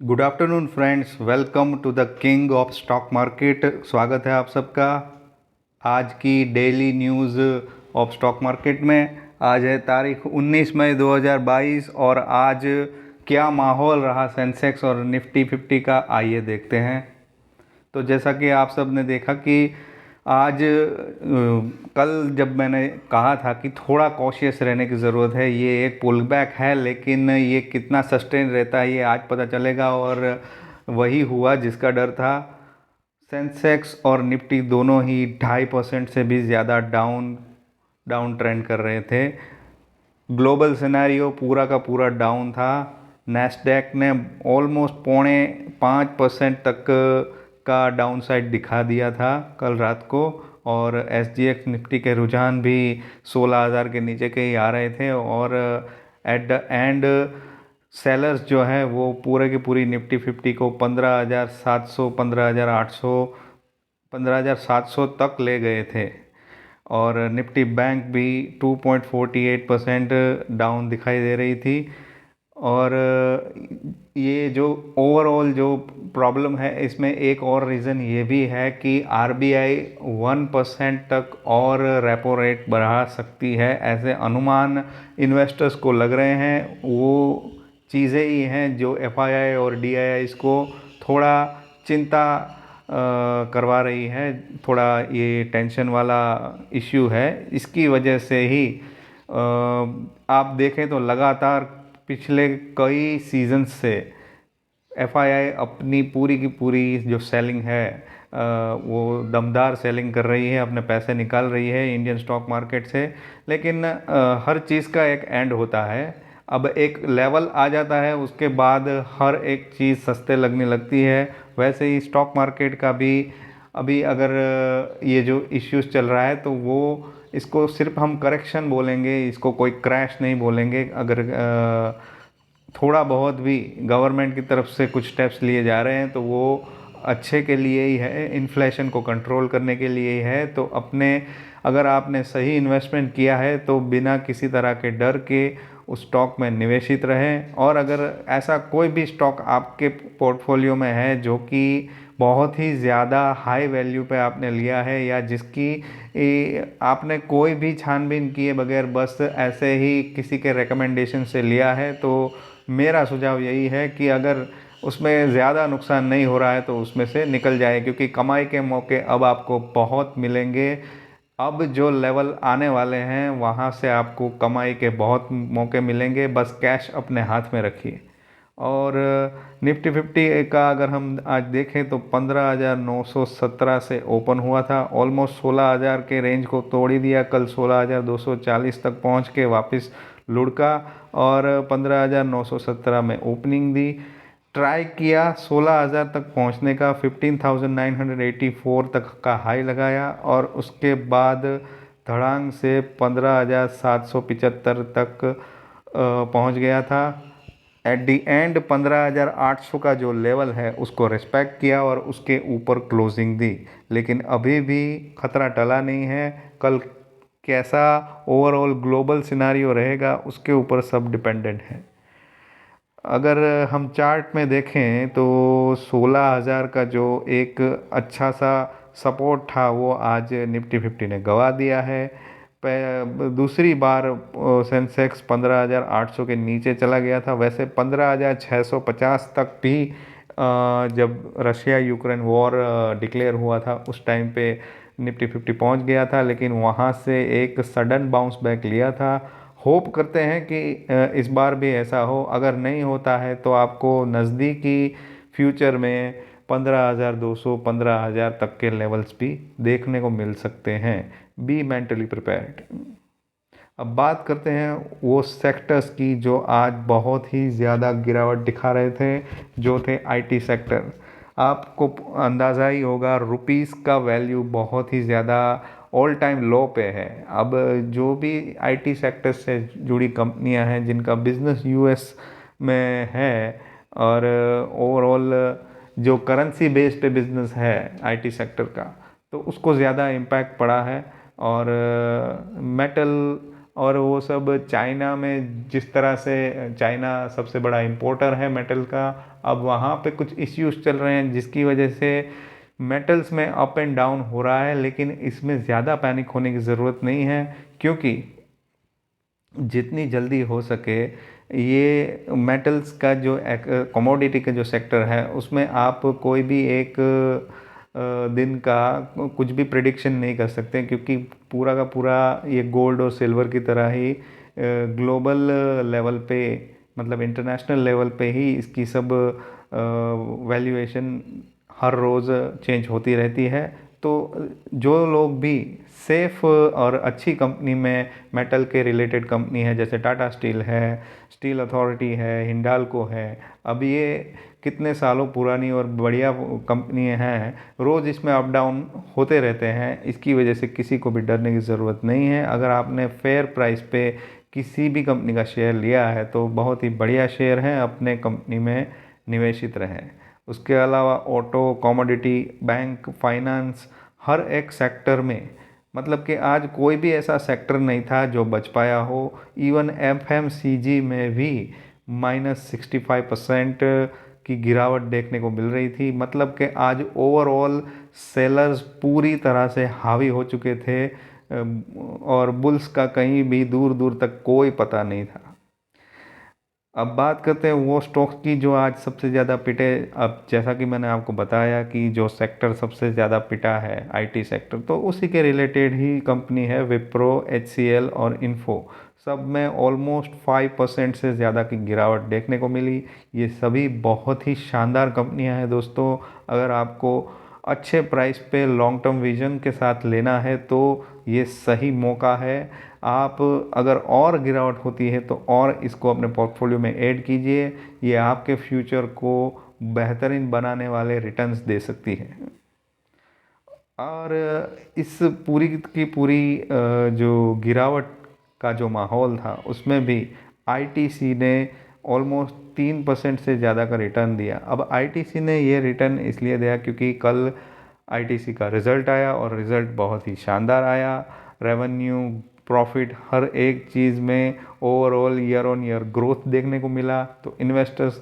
Good afternoon friends, welcome to the king of stock market. स्वागत है आप सबका आज की daily news of stock market में। आज है तारीख 19 मई 2022 और आज क्या माहौल रहा सेंसेक्स और निफ्टी 50 का, आइए देखते हैं। तो जैसा कि आप सब ने देखा कि आज कल जब मैंने कहा था कि थोड़ा कॉशियस रहने की ज़रूरत है, ये एक पुल बैक है, लेकिन ये कितना सस्टेन रहता है ये आज पता चलेगा। और वही हुआ जिसका डर था। सेंसेक्स और निफ्टी दोनों ही 2.5% से भी ज़्यादा डाउन ट्रेंड कर रहे थे। ग्लोबल सिनेरियो पूरा का पूरा डाउन था। नैस्डैक ने ऑलमोस्ट 0.5% तक का डाउन साइड दिखा दिया था कल रात को। और SGX निफ्टी के रुझान भी 16,000 के नीचे के ही आ रहे थे। और एट द एंड सेलर्स जो है वो पूरे की पूरी निफ्टी 50 को 15,700, 15,800, 15,700 तक ले गए थे। और निफ्टी बैंक भी 2.48% डाउन दिखाई दे रही थी। और ये जो ओवरऑल जो प्रॉब्लम है, इसमें एक और रीज़न ये भी है कि RBI 1% तक और रेपो रेट बढ़ा सकती है, ऐसे अनुमान इन्वेस्टर्स को लग रहे हैं। वो चीज़ें ही हैं जो FII और DII को थोड़ा चिंता करवा रही है। थोड़ा ये टेंशन वाला इश्यू है, इसकी वजह से ही आप देखें तो लगातार पिछले कई सीजन्स से FII अपनी पूरी की पूरी जो सेलिंग है वो दमदार सेलिंग कर रही है, अपने पैसे निकाल रही है इंडियन स्टॉक मार्केट से। लेकिन हर चीज़ का एक एंड होता है। अब एक लेवल आ जाता है, उसके बाद हर एक चीज़ सस्ते लगने लगती है। वैसे ही स्टॉक मार्केट का भी अभी अगर ये जो इश्यूज चल रहा है तो वो इसको सिर्फ हम करेक्शन बोलेंगे, इसको कोई क्रैश नहीं बोलेंगे। अगर थोड़ा बहुत भी गवर्नमेंट की तरफ से कुछ स्टेप्स लिए जा रहे हैं तो वो अच्छे के लिए ही है, इन्फ्लेशन को कंट्रोल करने के लिए ही है। तो अपने अगर आपने सही इन्वेस्टमेंट किया है तो बिना किसी तरह के डर के उस स्टॉक में निवेशित रहें। और अगर ऐसा कोई भी स्टॉक आपके पोर्टफोलियो में है जो कि बहुत ही ज़्यादा हाई वैल्यू पे आपने लिया है, या जिसकी आपने कोई भी छानबीन किए बगैर बस ऐसे ही किसी के रिकमेंडेशन से लिया है, तो मेरा सुझाव यही है कि अगर उसमें ज़्यादा नुकसान नहीं हो रहा है तो उसमें से निकल जाए, क्योंकि कमाई के मौके अब आपको बहुत मिलेंगे। अब जो लेवल आने वाले हैं वहाँ से आपको कमाई के बहुत मौके मिलेंगे, बस कैश अपने हाथ में रखिए। और निफ्टी 50 का अगर हम आज देखें तो 15,917 से ओपन हुआ था, ऑलमोस्ट 16,000 के रेंज को तोड़ ही दिया। कल 16,240 तक पहुंच के वापस लुढ़का और 15,917 में ओपनिंग दी। ट्राई किया 16,000 तक पहुंचने का, 15,984 तक का हाई लगाया और उसके बाद धड़ांग से 15,775 तक पहुंच गया था। एट दी एंड 15,800 का जो लेवल है उसको रिस्पेक्ट किया और उसके ऊपर क्लोजिंग दी। लेकिन अभी भी खतरा टला नहीं है। कल कैसा ओवरऑल ग्लोबल सिनारियो रहेगा उसके ऊपर सब डिपेंडेंट है। अगर हम चार्ट में देखें तो 16,000 का जो एक अच्छा सा सपोर्ट था वो आज निफ्टी 50 ने गंवा दिया है। दूसरी बार सेंसेक्स 15,800 के नीचे चला गया था। वैसे 15,650 तक भी जब रशिया यूक्रेन वॉर डिक्लेयर हुआ था उस टाइम पे निफ्टी 50 पहुंच गया था, लेकिन वहां से एक सडन बाउंस बैक लिया था। होप करते हैं कि इस बार भी ऐसा हो। अगर नहीं होता है तो आपको नज़दीकी फ्यूचर में 15,200, 15,000 तक के लेवल्स भी देखने को मिल सकते हैं। Be mentally prepared. अब बात करते हैं वो सेक्टर्स की जो आज बहुत ही ज़्यादा गिरावट दिखा रहे थे, जो थे IT सेक्टर। आपको अंदाज़ा ही होगा, रुपीस का वैल्यू बहुत ही ज़्यादा ऑल टाइम लो पे है। अब जो भी IT सेक्टर से जुड़ी कंपनियां हैं जिनका बिजनेस US में है, और ओवरऑल जो करेंसी बेस पे बिजनेस है IT सेक्टर का, तो उसको ज़्यादा इम्पैक्ट पड़ा है। और मेटल और वो सब चाइना में, जिस तरह से चाइना सबसे बड़ा इंपोर्टर है मेटल का, अब वहाँ पे कुछ इश्यूज चल रहे हैं जिसकी वजह से मेटल्स में अप एंड डाउन हो रहा है। लेकिन इसमें ज़्यादा पैनिक होने की ज़रूरत नहीं है, क्योंकि जितनी जल्दी हो सके ये मेटल्स का जो कमोडिटी का जो सेक्टर है उसमें आप कोई भी एक दिन का कुछ भी प्रिडिक्शन नहीं कर सकते, क्योंकि पूरा का पूरा ये गोल्ड और सिल्वर की तरह ही ग्लोबल लेवल पे, मतलब इंटरनेशनल लेवल पे ही इसकी सब वैल्यूएशन हर रोज़ चेंज होती रहती है। तो जो लोग भी सेफ और अच्छी कंपनी में, मेटल के रिलेटेड कंपनी है जैसे टाटा स्टील है, स्टील अथॉरिटी है, हिंडाल्को है, अब ये कितने सालों पुरानी और बढ़िया कंपनी हैं, रोज़ इसमें अप डाउन होते रहते हैं। इसकी वजह से किसी को भी डरने की ज़रूरत नहीं है। अगर आपने फेयर प्राइस पे किसी भी कंपनी का शेयर लिया है तो बहुत ही बढ़िया शेयर है, अपने कंपनी में निवेशित रहें। उसके अलावा ऑटो, कमोडिटी, बैंक, फाइनेंस, हर एक सेक्टर में, मतलब कि आज कोई भी ऐसा सेक्टर नहीं था जो बच पाया हो। इवन FMCG में भी -65% की गिरावट देखने को मिल रही थी। मतलब कि आज ओवरऑल सेलर्स पूरी तरह से हावी हो चुके थे और बुल्स का कहीं भी दूर दूर तक कोई पता नहीं था। अब बात करते हैं वो स्टॉक्स की जो आज सबसे ज़्यादा पिटे। अब जैसा कि मैंने आपको बताया कि जो सेक्टर सबसे ज़्यादा पिटा है IT सेक्टर, तो उसी के रिलेटेड ही कंपनी है विप्रो, HCL और इन्फो। सब में ऑलमोस्ट 5% से ज़्यादा की गिरावट देखने को मिली। ये सभी बहुत ही शानदार कंपनियां हैं दोस्तों। अगर आपको अच्छे प्राइस पे लॉन्ग टर्म विजन के साथ लेना है तो ये सही मौका है। आप अगर और गिरावट होती है तो और इसको अपने पोर्टफोलियो में ऐड कीजिए। ये आपके फ्यूचर को बेहतरीन बनाने वाले रिटर्न्स दे सकती है। और इस पूरी की पूरी जो गिरावट का जो माहौल था उसमें भी ITC ने ऑलमोस्ट 3% से ज़्यादा का रिटर्न दिया। अब ITC ने ये रिटर्न इसलिए दिया क्योंकि कल ITC का रिज़ल्ट आया और रिज़ल्ट बहुत ही शानदार आया। रेवेन्यू, प्रॉफिट, हर एक चीज़ में overall year on year growth देखने को मिला। तो इन्वेस्टर्स,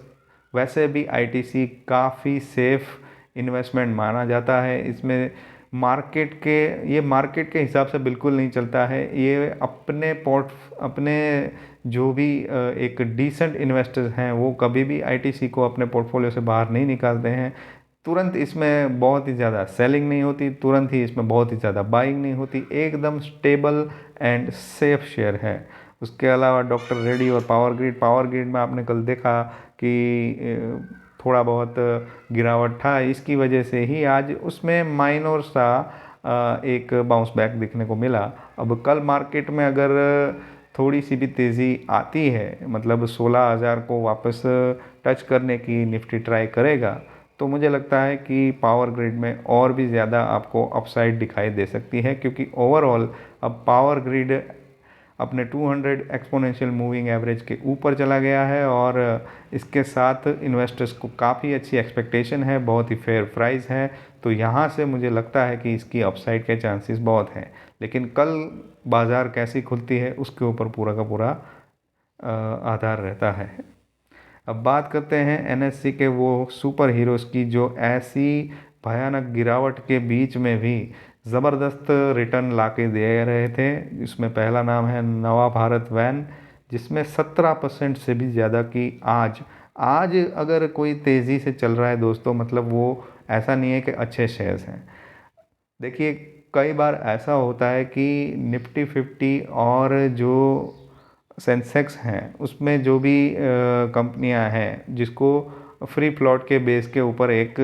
वैसे भी ITC काफ़ी सेफ इन्वेस्टमेंट माना जाता है। इसमें मार्केट के हिसाब से बिल्कुल नहीं चलता है। ये अपने जो भी एक डिसेंट इन्वेस्टर्स हैं वो कभी भी ITC को अपने पोर्टफोलियो से बाहर नहीं निकालते हैं। तुरंत इसमें बहुत ही ज़्यादा सेलिंग नहीं होती, तुरंत ही इसमें बहुत ही ज़्यादा बाइंग नहीं होती। एकदम स्टेबल एंड सेफ शेयर है। उसके अलावा डॉक्टर रेड्डी और पावर ग्रिड में आपने कल देखा कि थोड़ा बहुत गिरावट था। इसकी वजह से ही आज उसमें माइनर सा एक बाउंस बैक देखने को मिला। अब कल मार्केट में अगर थोड़ी सी भी तेज़ी आती है, मतलब 16,000 को वापस टच करने की निफ्टी ट्राई करेगा, तो मुझे लगता है कि पावर ग्रिड में और भी ज़्यादा आपको अपसाइड दिखाई दे सकती है, क्योंकि ओवरऑल अब पावर ग्रिड अपने 200 एक्सपोनेंशियल मूविंग एवरेज के ऊपर चला गया है और इसके साथ इन्वेस्टर्स को काफ़ी अच्छी एक्सपेक्टेशन है, बहुत ही फेयर प्राइस है। तो यहाँ से मुझे लगता है कि इसकी अपसाइड के चांसेस बहुत हैं। लेकिन कल बाज़ार कैसी खुलती है उसके ऊपर पूरा का पूरा आधार रहता है। अब बात करते हैं NSE के वो सुपर हीरोज़ की जो ऐसी भयानक गिरावट के बीच में भी ज़बरदस्त रिटर्न लाके दे रहे थे। इसमें पहला नाम है नवा भारत वैन, जिसमें 17% से भी ज़्यादा की आज अगर कोई तेज़ी से चल रहा है दोस्तों, मतलब वो ऐसा नहीं है कि अच्छे शेयर्स हैं। देखिए, कई बार ऐसा होता है कि निफ्टी 50 और जो सेंसेक्स हैं उसमें जो भी कंपनियां हैं जिसको फ्री फ्लोट के बेस के ऊपर एक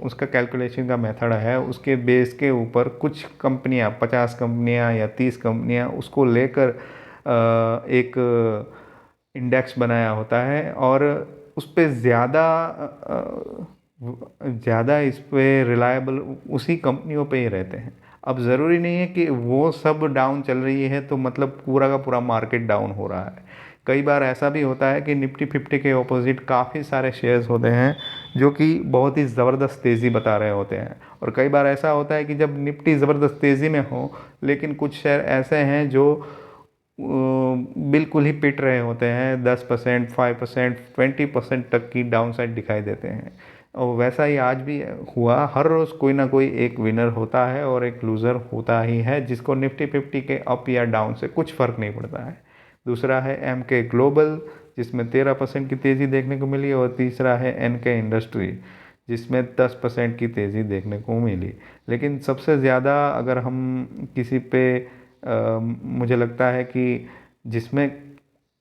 उसका कैलकुलेशन का मेथड है, उसके बेस के ऊपर कुछ कंपनियां, 50 कंपनियां या 30 कंपनियां उसको लेकर एक इंडेक्स बनाया होता है और उस पर ज़्यादा इस पे रिलायबल उसी कंपनियों पे ही रहते हैं। अब ज़रूरी नहीं है कि वो सब डाउन चल रही है तो मतलब पूरा का पूरा मार्केट डाउन हो रहा है। कई बार ऐसा भी होता है कि निफ्टी 50 के ऑपोजिट काफ़ी सारे शेयर्स होते हैं जो कि बहुत ही ज़बरदस्त तेज़ी बता रहे होते हैं। और कई बार ऐसा होता है कि जब निफ्टी ज़बरदस्त तेज़ी में हो लेकिन कुछ शेयर ऐसे हैं जो बिल्कुल ही पिट रहे होते हैं, 10%, 5%, 20% तक की डाउनसाइड दिखाई देते हैं। और वैसा ही आज भी हुआ। हर रोज़ कोई ना कोई एक विनर होता है और एक लूज़र होता ही है, जिसको निफ्टी 50 के अप या डाउन से कुछ फ़र्क नहीं पड़ता है। दूसरा है एम के ग्लोबल, जिसमें 13% की तेज़ी देखने को मिली, और तीसरा है एन के इंडस्ट्री, जिसमें 10% की तेज़ी देखने को मिली। लेकिन सबसे ज़्यादा अगर हम किसी पे मुझे लगता है कि जिसमें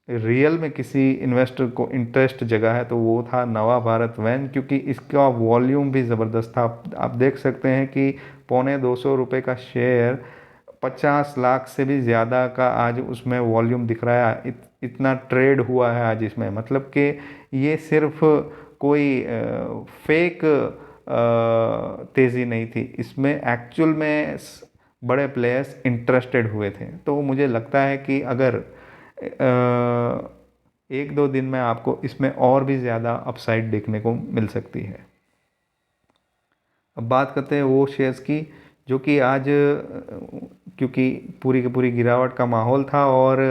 रियल में किसी इन्वेस्टर को इंटरेस्ट जगा है, तो वो था नवा भारत वैन, क्योंकि इसका वॉल्यूम भी ज़बरदस्त था। आप देख सकते हैं कि ₹250 का शेयर 50 लाख से भी ज़्यादा का आज उसमें वॉल्यूम दिख रहा है। इतना ट्रेड हुआ है आज इसमें, मतलब कि ये सिर्फ कोई फेक तेज़ी नहीं थी, इसमें एक्चुअल में बड़े प्लेयर्स इंटरेस्टेड हुए थे। तो मुझे लगता है कि अगर एक दो दिन में आपको इसमें और भी ज़्यादा अपसाइड देखने को मिल सकती है। अब बात करते हैं वो शेयर्स की जो कि आज क्योंकि पूरी की पूरी गिरावट का माहौल था और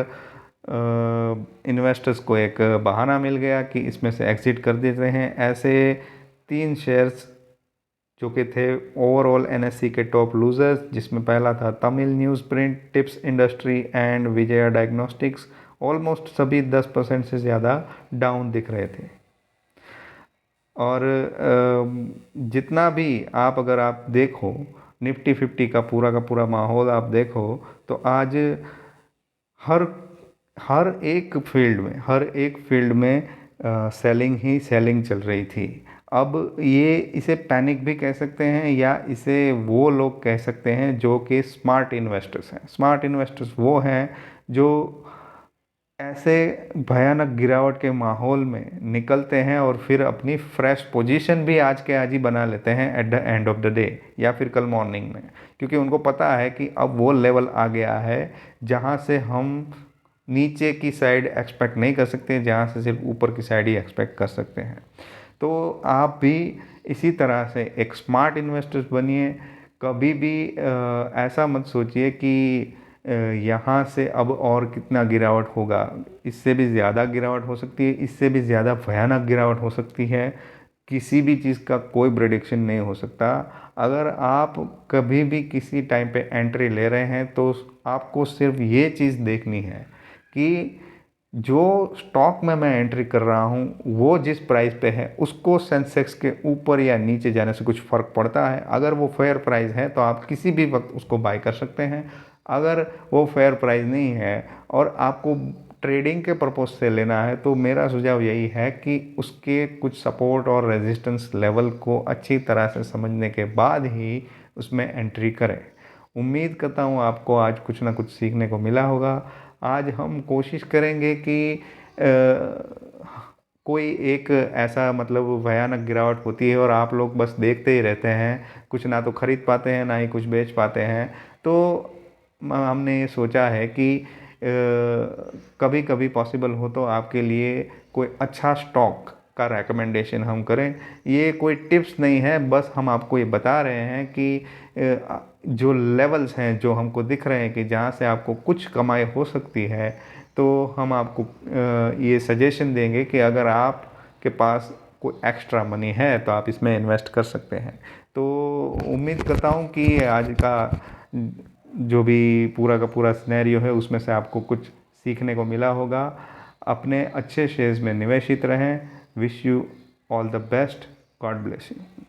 इन्वेस्टर्स को एक बहाना मिल गया कि इसमें से एग्ज़िट कर देते हैं, ऐसे 3 शेयर्स जो कि थे ओवरऑल एनएससी के टॉप लूजर्स, जिसमें पहला था Tamil news print, tips industry and Vijaya diagnostics. Almost सभी 10% से ज़्यादा डाउन दिख रहे थे। और जितना भी अगर आप देखो निफ्टी 50 का पूरा माहौल आप देखो, तो आज हर हर एक फील्ड में सेलिंग ही सेलिंग चल रही थी। अब ये इसे पैनिक भी कह सकते हैं या इसे वो लोग कह सकते हैं जो कि स्मार्ट इन्वेस्टर्स हैं। स्मार्ट इन्वेस्टर्स वो हैं जो ऐसे भयानक गिरावट के माहौल में निकलते हैं और फिर अपनी फ्रेश पोजीशन भी आज के आज ही बना लेते हैं at the end of the day या फिर कल मॉर्निंग में, क्योंकि उनको पता है कि अब वो लेवल आ गया है जहाँ से हम नीचे की साइड एक्सपेक्ट नहीं कर सकते, जहाँ से सिर्फ ऊपर की साइड ही एक्सपेक्ट कर सकते हैं। तो आप भी इसी तरह से एक स्मार्ट इन्वेस्टर्स बनिए। कभी भी ऐसा मत सोचिए कि यहाँ से अब और कितना गिरावट होगा। इससे भी ज़्यादा गिरावट हो सकती है, इससे भी ज़्यादा भयानक गिरावट हो सकती है। किसी भी चीज़ का कोई प्रेडिक्शन नहीं हो सकता। अगर आप कभी भी किसी टाइम पे एंट्री ले रहे हैं तो आपको सिर्फ ये चीज़ देखनी है कि जो स्टॉक में मैं एंट्री कर रहा हूँ वो जिस प्राइस पे है उसको सेंसेक्स के ऊपर या नीचे जाने से कुछ फ़र्क पड़ता है। अगर वो फेयर प्राइस है तो आप किसी भी वक्त उसको बाय कर सकते हैं। अगर वो फेयर प्राइस नहीं है और आपको ट्रेडिंग के पर्पज़ से लेना है, तो मेरा सुझाव यही है कि उसके कुछ सपोर्ट और रेजिस्टेंस लेवल को अच्छी तरह से समझने के बाद ही उसमें एंट्री करें। उम्मीद करता हूँ आपको आज कुछ ना कुछ सीखने को मिला होगा। आज हम कोशिश करेंगे कि कोई एक ऐसा मतलब भयानक गिरावट होती है और आप लोग बस देखते ही रहते हैं, कुछ ना तो खरीद पाते हैं ना ही कुछ बेच पाते हैं। तो हमने ये सोचा है कि कभी कभी पॉसिबल हो तो आपके लिए कोई अच्छा स्टॉक का रेकमेंडेशन हम करें। ये कोई टिप्स नहीं है, बस हम आपको ये बता रहे हैं कि जो लेवल्स हैं जो हमको दिख रहे हैं कि जहाँ से आपको कुछ कमाई हो सकती है, तो हम आपको ये सजेशन देंगे कि अगर आपके पास कोई एक्स्ट्रा मनी है तो आप इसमें इन्वेस्ट कर सकते हैं। तो उम्मीद करता हूँ कि आज का जो भी पूरा का पूरा सिनेरियो है उसमें से आपको कुछ सीखने को मिला होगा। अपने अच्छे शेयर्स में निवेशित रहें। Wish you all the best. God bless you.